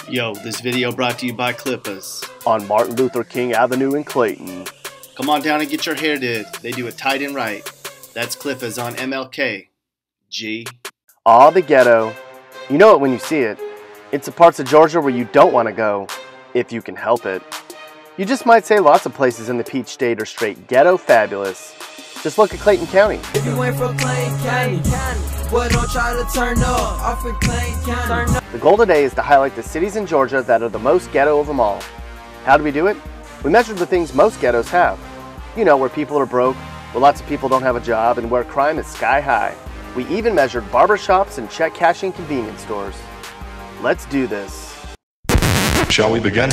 Yo, this video brought to you by Clippers on Martin Luther King Avenue in Clayton. Come on down and get your hair did. They do it tight and right. That's Clippers on MLK. G. Aw, the ghetto. You know it when you see it. It's the parts of Georgia where you don't want to go, if you can help it. You just might say lots of places in the Peach State are straight ghetto fabulous. Just look at Clayton County. If you went from Clayton County, well, don't try to turn up off in Clayton County. The goal today is to highlight the cities in Georgia that are the most ghetto of them all. How do we do it? We measured the things most ghettos have. You know, where people are broke, where lots of people don't have a job, and where crime is sky high. We even measured barbershops and check cashing convenience stores. Let's do this. Shall we begin?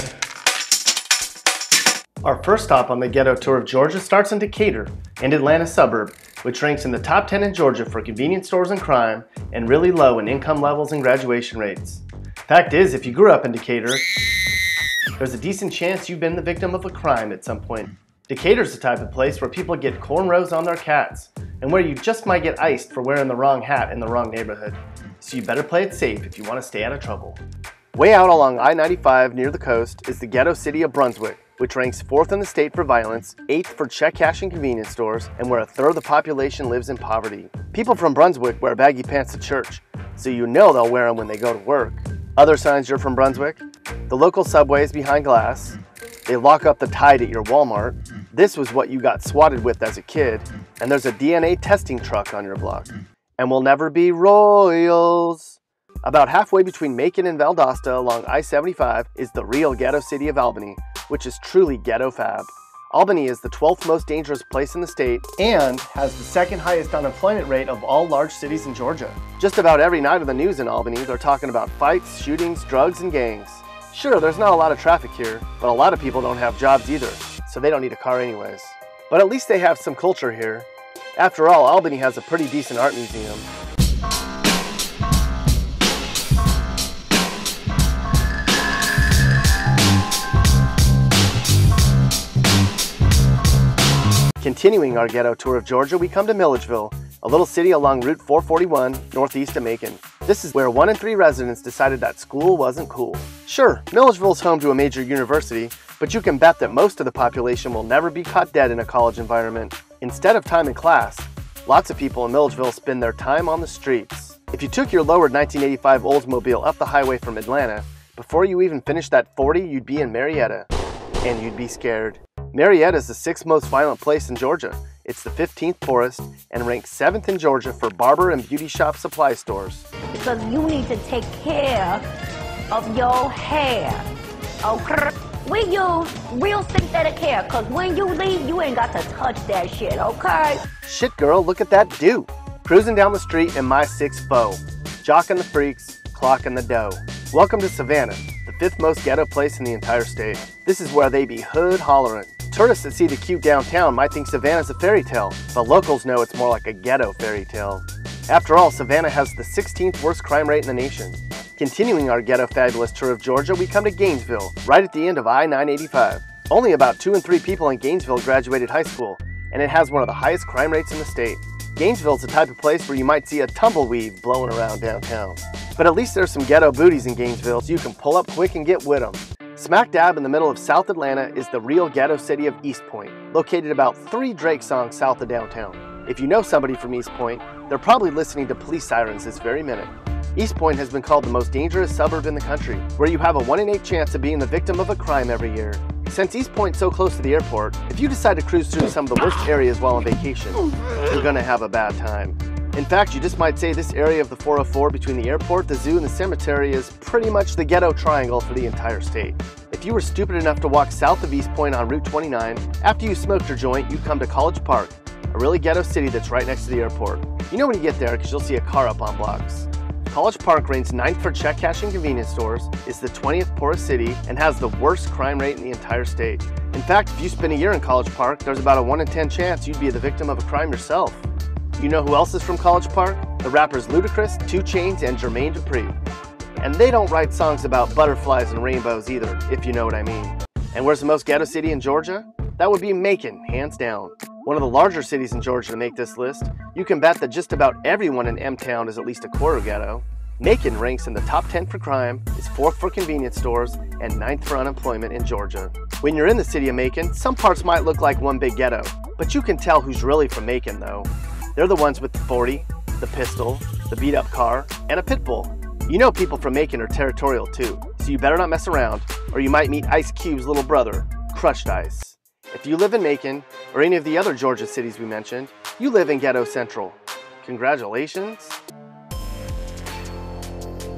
Our first stop on the ghetto tour of Georgia starts in Decatur, an Atlanta suburb, which ranks in the top 10 in Georgia for convenience stores and crime, and really low in income levels and graduation rates. Fact is, if you grew up in Decatur, there's a decent chance you've been the victim of a crime at some point. Decatur's the type of place where people get cornrows on their cats, and where you just might get iced for wearing the wrong hat in the wrong neighborhood. So you better play it safe if you want to stay out of trouble. Way out along I-95 near the coast is the ghetto city of Brunswick, which ranks 4th in the state for violence, 8th for check cashing convenience stores, and where a third of the population lives in poverty. People from Brunswick wear baggy pants to church, so you know they'll wear them when they go to work. Other signs you're from Brunswick? The local subway is behind glass. They lock up the Tide at your Walmart. This was what you got swatted with as a kid. And there's a DNA testing truck on your block. And we'll never be royals. About halfway between Macon and Valdosta along I-75 is the real ghetto city of Albany, which is truly ghetto fab. Albany is the 12th most dangerous place in the state and has the second highest unemployment rate of all large cities in Georgia. Just about every night of the news in Albany, they're talking about fights, shootings, drugs, and gangs. Sure, there's not a lot of traffic here, but a lot of people don't have jobs either, so they don't need a car anyways. But at least they have some culture here. After all, Albany has a pretty decent art museum. Continuing our ghetto tour of Georgia, we come to Milledgeville, a little city along Route 441, northeast of Macon. This is where 1 in 3 residents decided that school wasn't cool. Sure, Milledgeville's home to a major university, but you can bet that most of the population will never be caught dead in a college environment. Instead of time in class, lots of people in Milledgeville spend their time on the streets. If you took your lowered 1985 Oldsmobile up the highway from Atlanta, before you even finished that 40, you'd be in Marietta. And you'd be scared. Marietta is the 6th most violent place in Georgia. It's the 15th poorest and ranks 7th in Georgia for barber and beauty shop supply stores. Because you need to take care of your hair, okay? We use real synthetic hair, because when you leave, you ain't got to touch that shit, okay? Shit, girl, look at that do. Cruising down the street in my 6'4", jocking the freaks, clocking the dough. Welcome to Savannah, the 5th most ghetto place in the entire state. This is where they be hood hollering. Tourists that see the cute downtown might think Savannah's a fairy tale, but locals know it's more like a ghetto fairy tale. After all, Savannah has the 16th worst crime rate in the nation. Continuing our ghetto fabulous tour of Georgia, we come to Gainesville, right at the end of I-985. Only about 2 in 3 people in Gainesville graduated high school, and it has one of the highest crime rates in the state. Gainesville's the type of place where you might see a tumbleweed blowing around downtown. But at least there's some ghetto booties in Gainesville, so you can pull up quick and get with them. Smack dab in the middle of South Atlanta is the real ghetto city of East Point, located about 3 Drake songs south of downtown. If you know somebody from East Point, they're probably listening to police sirens this very minute. East Point has been called the most dangerous suburb in the country, where you have a 1 in 8 chance of being the victim of a crime every year. Since East Point's so close to the airport, if you decide to cruise through some of the worst areas while on vacation, you're gonna have a bad time. In fact, you just might say this area of the 404 between the airport, the zoo, and the cemetery is pretty much the ghetto triangle for the entire state. If you were stupid enough to walk south of East Point on Route 29, after you smoked your joint, you'd come to College Park, a really ghetto city that's right next to the airport. You know when you get there because you'll see a car up on blocks. College Park ranks 9th for check cashing convenience stores, is the 20th poorest city, and has the worst crime rate in the entire state. In fact, if you spend a year in College Park, there's about a 1 in 10 chance you'd be the victim of a crime yourself. You know who else is from College Park? The rappers Ludacris, 2 Chainz, and Jermaine Dupri. And they don't write songs about butterflies and rainbows either, if you know what I mean. And where's the most ghetto city in Georgia? That would be Macon, hands down. One of the larger cities in Georgia to make this list. You can bet that just about everyone in M-Town is at least a quarter ghetto. Macon ranks in the top 10 for crime, is 4th for convenience stores, and 9th for unemployment in Georgia. When you're in the city of Macon, some parts might look like one big ghetto, but you can tell who's really from Macon though. They're the ones with the 40, the pistol, the beat-up car, and a pit bull. You know people from Macon are territorial too, so you better not mess around, or you might meet Ice Cube's little brother, Crushed Ice. If you live in Macon, or any of the other Georgia cities we mentioned, you live in Ghetto Central. Congratulations.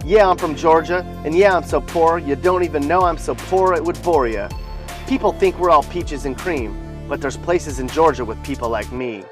Yeah, I'm from Georgia, and yeah, I'm so poor, you don't even know I'm so poor it would bore ya. People think we're all peaches and cream, but there's places in Georgia with people like me.